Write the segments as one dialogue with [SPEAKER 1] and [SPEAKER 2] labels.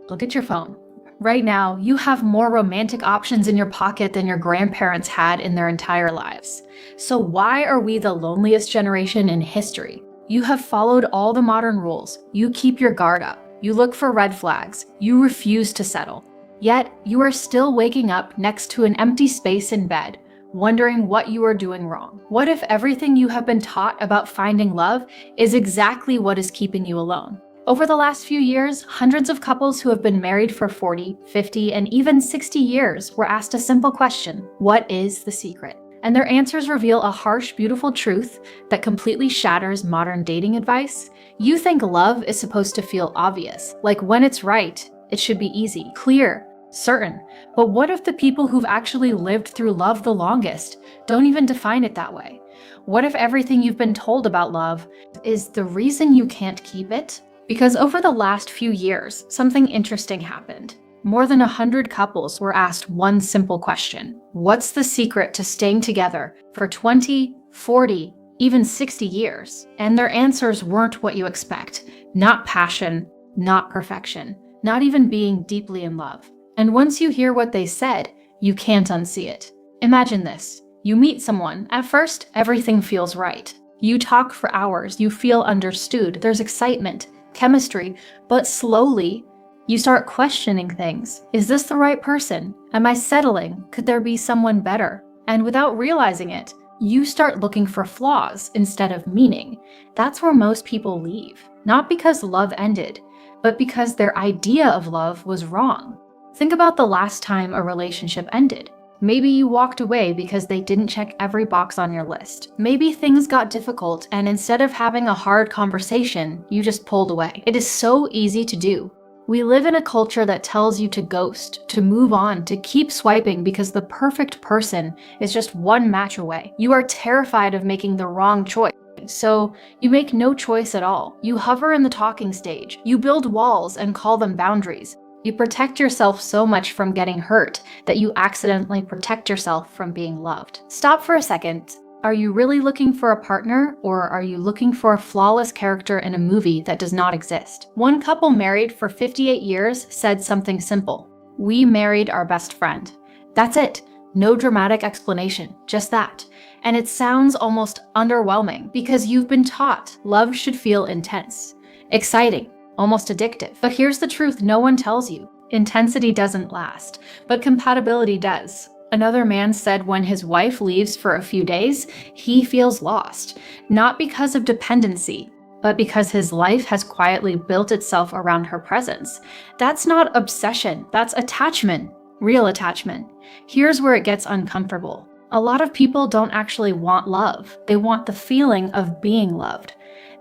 [SPEAKER 1] Look at your phone. Right now, you have more romantic options in your pocket than your grandparents had in their entire lives. So why are we the loneliest generation in history? You have followed all the modern rules. You keep your guard up. You look for red flags. You refuse to settle. Yet, you are still waking up next to an empty space in bed, wondering what you are doing wrong. What if everything you have been taught about finding love is exactly what is keeping you alone? Over the last few years, hundreds of couples who have been married for 40, 50, and even 60 years were asked a simple question: what is the secret? And their answers reveal a harsh, beautiful truth that completely shatters modern dating advice. You think love is supposed to feel obvious, like when it's right, it should be easy, clear, certain. But what if the people who've actually lived through love the longest don't even define it that way? What if everything you've been told about love is the reason you can't keep it? Because over the last few years, something interesting happened. More than 100 couples were asked one simple question: what's the secret to staying together for 20, 40, even 60 years? And their answers weren't what you expect. Not passion, not perfection, not even being deeply in love. And once you hear what they said, you can't unsee it. Imagine this. You meet someone. At first, everything feels right. You talk for hours. You feel understood. There's excitement, chemistry, but slowly, you start questioning things. Is this the right person? Am I settling? Could there be someone better? And without realizing it, you start looking for flaws instead of meaning. That's where most people leave. Not because love ended, but because their idea of love was wrong. Think about the last time a relationship ended. Maybe you walked away because they didn't check every box on your list. Maybe things got difficult and instead of having a hard conversation, you just pulled away. It is so easy to do. We live in a culture that tells you to ghost, to move on, to keep swiping because the perfect person is just one match away. You are terrified of making the wrong choice, so you make no choice at all. You hover in the talking stage. You build walls and call them boundaries. You protect yourself so much from getting hurt that you accidentally protect yourself from being loved. Stop for a second. Are you really looking for a partner, or are you looking for a flawless character in a movie that does not exist? One couple married for 58 years said something simple: we married our best friend. That's it. No dramatic explanation, just that. And it sounds almost underwhelming because you've been taught love should feel intense, exciting, almost addictive. But here's the truth no one tells you. Intensity doesn't last, but compatibility does. Another man said when his wife leaves for a few days, he feels lost, not because of dependency, but because his life has quietly built itself around her presence. That's not obsession, that's attachment, real attachment. Here's where it gets uncomfortable. A lot of people don't actually want love. They want the feeling of being loved.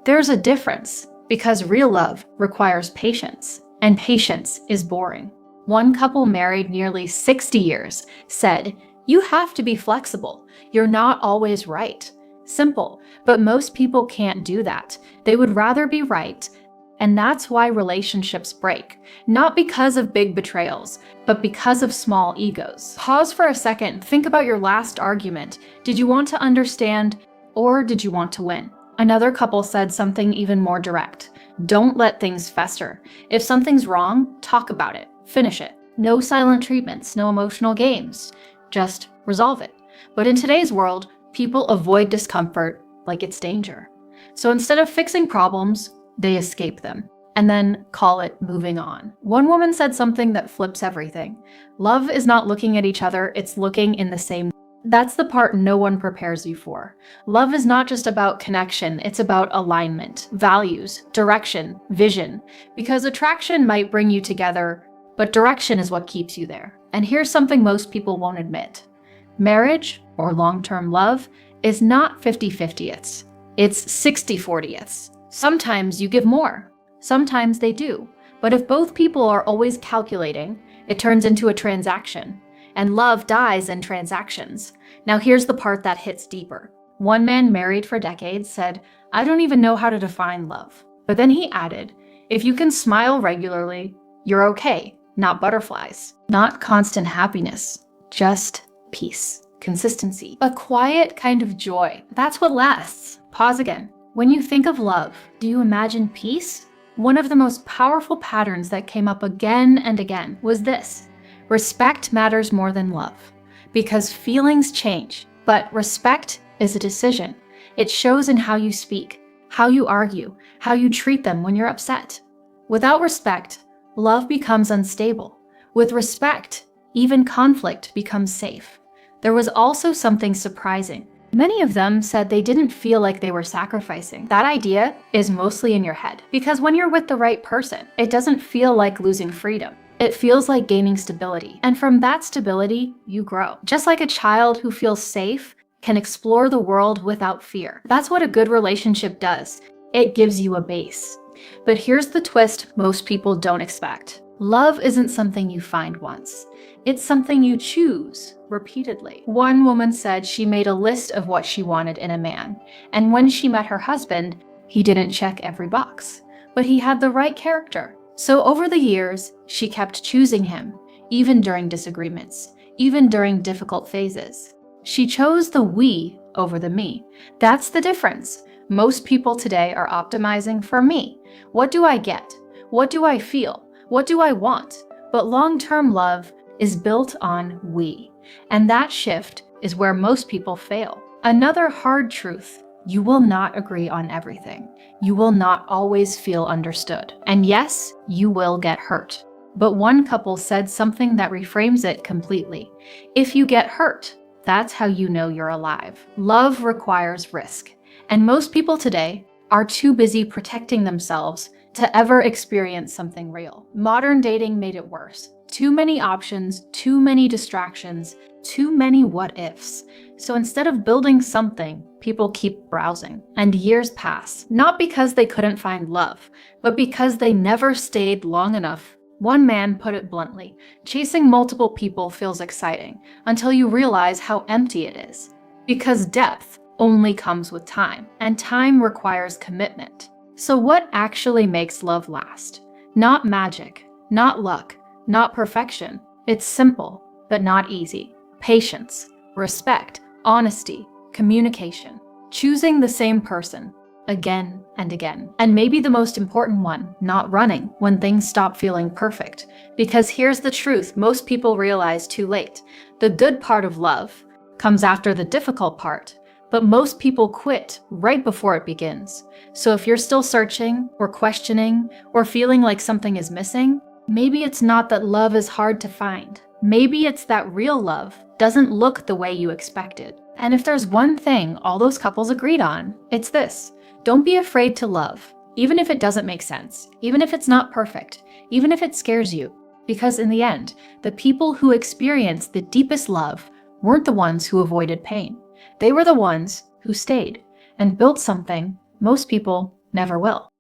[SPEAKER 1] There's a difference, because real love requires patience, and patience is boring. One couple married nearly 60 years said, you have to be flexible. You're not always right. Simple, but most people can't do that. They would rather be right, and that's why relationships break. Not because of big betrayals, but because of small egos. Pause for a second, think about your last argument. Did you want to understand, or did you want to win? Another couple said something even more direct. Don't let things fester. If something's wrong, talk about it. Finish it. No silent treatments, no emotional games. Just resolve it. But in today's world, people avoid discomfort like it's danger. So instead of fixing problems, they escape them and then call it moving on. One woman said something that flips everything. Love is not looking at each other, it's looking in the same. That's the part no one prepares you for. Love is not just about connection, it's about alignment, values, direction, vision. Because attraction might bring you together, but direction is what keeps you there. And here's something most people won't admit. Marriage, or long-term love, is not 50-50ths. It's 60-40ths. Sometimes you give more. Sometimes they do. But if both people are always calculating, it turns into a transaction. And love dies in transactions. Now here's the part that hits deeper. One man married for decades said, I don't even know how to define love. But then he added, if you can smile regularly, you're okay. Not butterflies, not constant happiness, just peace, consistency, a quiet kind of joy. That's what lasts. Pause again. When you think of love, do you imagine peace One of the most powerful patterns that came up again and again was this: respect matters more than love. Because feelings change, but respect is a decision. It shows in how you speak, how you argue, how you treat them when you're upset. Without respect, love becomes unstable. With respect, even conflict becomes safe. There was also something surprising. Many of them said they didn't feel like they were sacrificing. That idea is mostly in your head, because when you're with the right person, it doesn't feel like losing freedom. It feels like gaining stability. And from that stability, you grow. Just like a child who feels safe can explore the world without fear. That's what a good relationship does. It gives you a base. But here's the twist most people don't expect. Love isn't something you find once. It's something you choose repeatedly. One woman said she made a list of what she wanted in a man, and when she met her husband, he didn't check every box, but he had the right character. So over the years, she kept choosing him, even during disagreements, even during difficult phases. She chose the we over the me. That's the difference. Most people today are optimizing for me. What do I get? What do I feel? What do I want? But long-term love is built on we. And that shift is where most people fail. Another hard truth: you will not agree on everything. You will not always feel understood. And yes, you will get hurt. But one couple said something that reframes it completely. If you get hurt, that's how you know you're alive. Love requires risk. And most people today are too busy protecting themselves to ever experience something real. Modern dating made it worse. Too many options, too many distractions, too many what ifs. So instead of building something, people keep browsing. And years pass, not because they couldn't find love, but because they never stayed long enough. One man put it bluntly: chasing multiple people feels exciting until you realize how empty it is. Because depth only comes with time, and time requires commitment. So what actually makes love last? Not magic, not luck, not perfection. It's simple, but not easy. Patience, respect, honesty, communication. Choosing the same person again and again. And maybe the most important one, not running when things stop feeling perfect. Because here's the truth most people realize too late. The good part of love comes after the difficult part, but most people quit right before it begins. So if you're still searching or questioning or feeling like something is missing, maybe it's not that love is hard to find. Maybe it's that real love doesn't look the way you expected. And if there's one thing all those couples agreed on, it's this: don't be afraid to love, even if it doesn't make sense, even if it's not perfect, even if it scares you. Because in the end, the people who experienced the deepest love weren't the ones who avoided pain. They were the ones who stayed and built something most people never will.